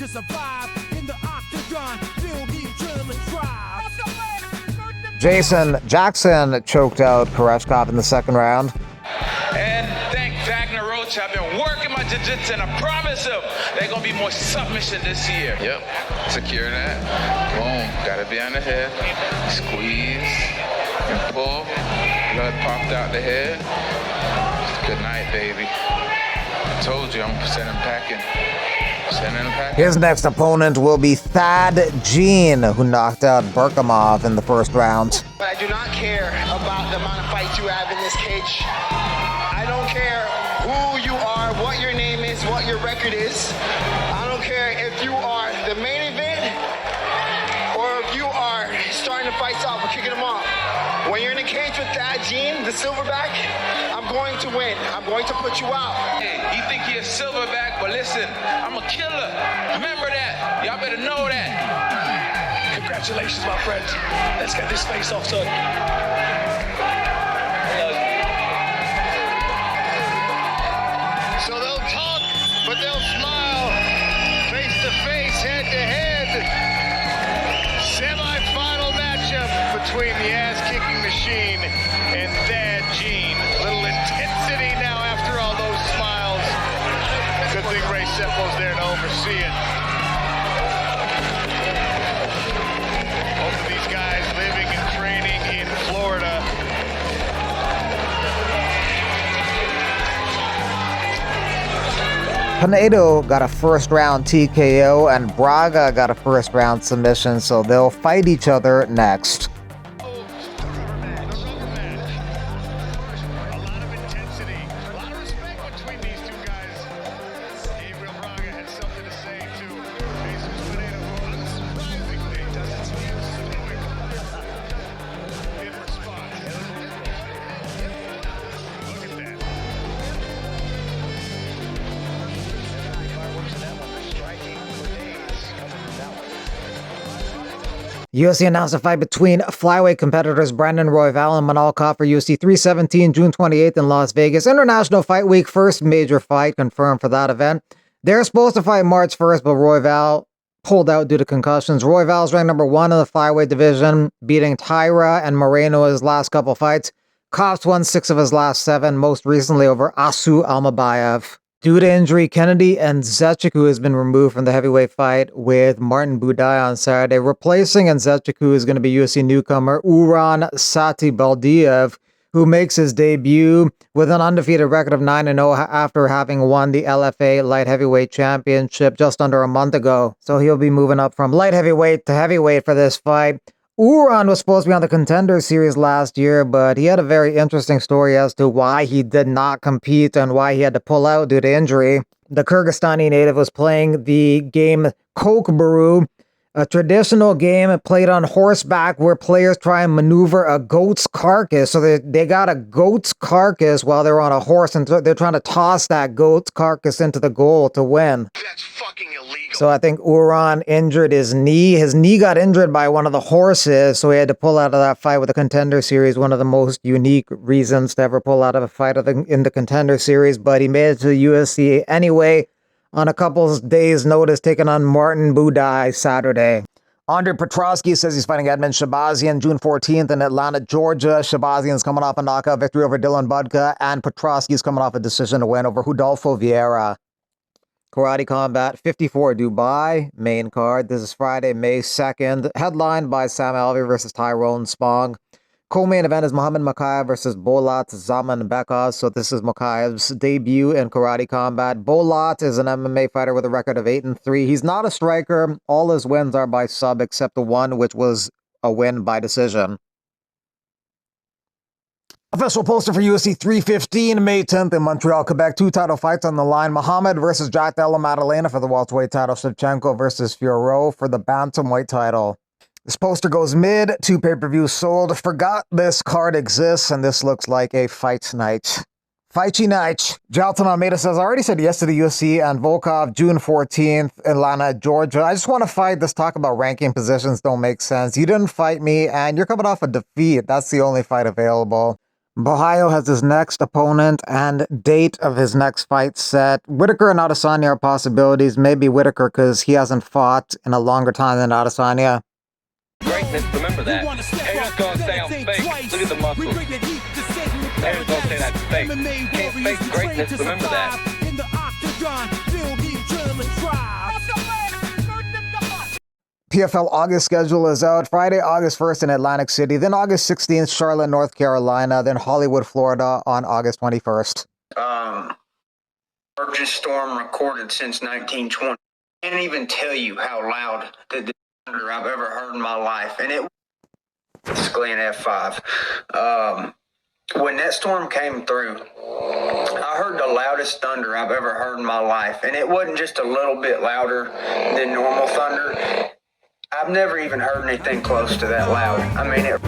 to survive in the octagon. Feel the adrenaline drive. Jason Jackson choked out Koreshkov in the second round. And thank Wagner Roach. I've been working my jiu-jitsu, and I promise him there's going to be more submission this year. Yep, secure that. Boom, got to be on the head. Squeeze and pull. Blood popped out the head. Good night, baby. I told you I'm sending packing. His next opponent will be Thad Jean, who knocked out Berkamov in the first round. But I do not care about the amount of fights you have in this cage. I don't care who you are, what your name is, what your record is. I don't care if you are the main event or if you are starting the fights off or kicking them off. When you're in a cage with Thad Jean, the silverback, I'm going to win. I'm going to put you out. Hey, you think you're a silverback, but listen, I'm a killer. Remember that. Y'all better know that. Congratulations, my friend. Let's get this face off, son. So they'll talk, but they'll smile. Face to face, head to head. Semi-final matchup between the ass-kicking machine and Thad Jean. Little intensity now after all those smiles. Good thing Ray Seppo's there to oversee it. Both of these guys living and training in Florida. Pinedo got a first round TKO and Braga got a first round submission, so they'll fight each other next. UFC announced a fight between flyweight competitors Brandon Royval and Manal Kaur for UFC 317 June 28th in Las Vegas. International Fight Week, first major fight confirmed for that event. They're supposed to fight March 1st, but Royval pulled out due to concussions. Royval's ranked number 1 in the flyweight division, beating Tyra and Moreno in his last couple fights. Kaur's won 6 of his last 7, most recently over Asu Almabayev. Due to injury, Kennedy Nzechukwu has been removed from the heavyweight fight with Martin Buday on Saturday. Replacing Nzechukwu is going to be UFC newcomer Uran Satibaldiev, who makes his debut with an undefeated record of 9-0 after having won the LFA light heavyweight championship just under a month ago. So he'll be moving up from light heavyweight to heavyweight for this fight. Uran was supposed to be on the Contender Series last year, but he had a very interesting story as to why he did not compete and why he had to pull out due to injury. The Kyrgyzstani native was playing the game Kokbaru, a traditional game played on horseback where players try and maneuver a goat's carcass. So they got a goat's carcass while they're on a horse, and they're trying to toss that goat's carcass into the goal to win. That's fucking illegal. So I think Uran injured his knee. His knee got injured by one of the horses, so he had to pull out of that fight with the Contender Series. One of the most unique reasons to ever pull out of a fight in the Contender Series, but he made it to the UFC anyway on a couple days' notice, taking on Martin Buday Saturday. Andre Petrosky says he's fighting Edmund Shabazian June 14th in Atlanta, Georgia. Shabazian's coming off a knockout victory over Dylan Budka, and Petrosky's coming off a decision to win over Rodolfo Vieira. Karate Combat 54 Dubai, main card. This is Friday, May 2nd. Headlined by Sam Alvey versus Tyrone Spong. Co-main event is Muhammad Mokaev versus Bolat Zaman Bekaz. So this is Mokaev's debut in Karate Combat. Bolat is an MMA fighter with a record of 8-3. He's not a striker. All his wins are by sub except the one, which was a win by decision. Official poster for UFC 315, May 10th in Montreal, Quebec. 2 title fights on the line. Muhammad versus Jack Della Maddalena for the welterweight title. Shevchenko versus Fiorot for the bantamweight title. This poster goes mid, 2 pay-per-views sold. Forgot this card exists, and this looks like a fight night. Fighty night. Jalton Almeida says, I already said yes to the UFC and Volkov, June 14th, Atlanta, Georgia. I just want to fight. This talk about ranking positions don't make sense. You didn't fight me, and you're coming off a defeat. That's the only fight available. Bohio has his next opponent and date of his next fight set. Whitaker and Adesanya are possibilities. Maybe Whitaker because he hasn't fought in a longer time than Adesanya. Greatness, remember that. Haters gonna say I'm fake. Look at the muscles. Haters gonna say that's fake. Can't fake greatness, remember that. In the octagon, feel the German drive. PFL August schedule is out. Friday, August 1st in Atlantic City. Then August 16th, Charlotte, North Carolina. Then Hollywood, Florida on August 21st. Largest storm recorded since 1920. I can't even tell you how loud the thunder I've ever heard in my life. And it's Glen F5. When that storm came through, I heard the loudest thunder I've ever heard in my life. And it wasn't just a little bit louder than normal thunder. I've never even heard anything close to that loud. I mean, it.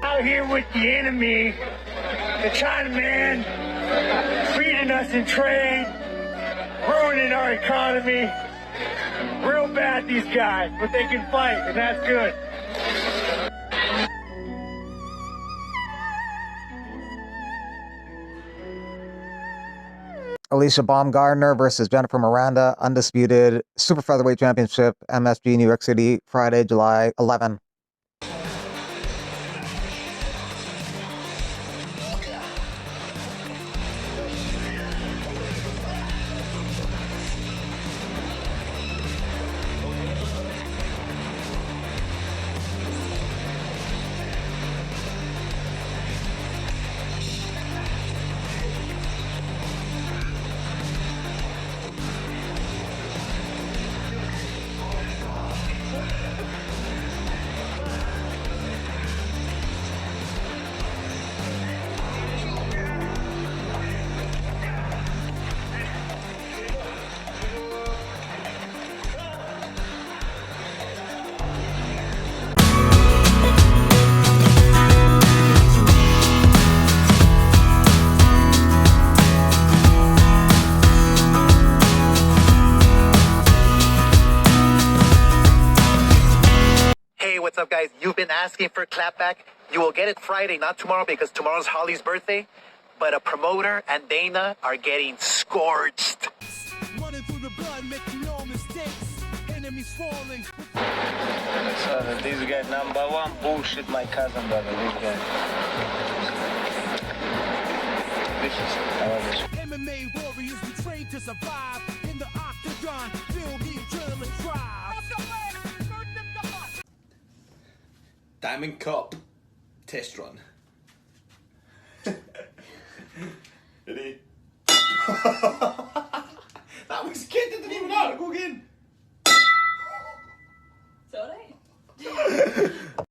Out here with the enemy, the Chinaman, beating us in trade, ruining our economy. Real bad, these guys, but they can fight, and that's good. Alicia Baumgardner versus Jennifer Miranda, undisputed Super Featherweight Championship, MSG, New York City, Friday, July 11. What's up, guys? You've been asking for clapback. You will get it Friday, not tomorrow, because tomorrow's Holly's birthday. But a promoter and Dana are getting scorched. Running through the blood, making no mistakes. Enemies falling. These guys number one bullshit, my cousin, brother. These guys. MMA warriors, we train to survive. In the octagon, feel the German drive. Diamond Cup test run. Ready?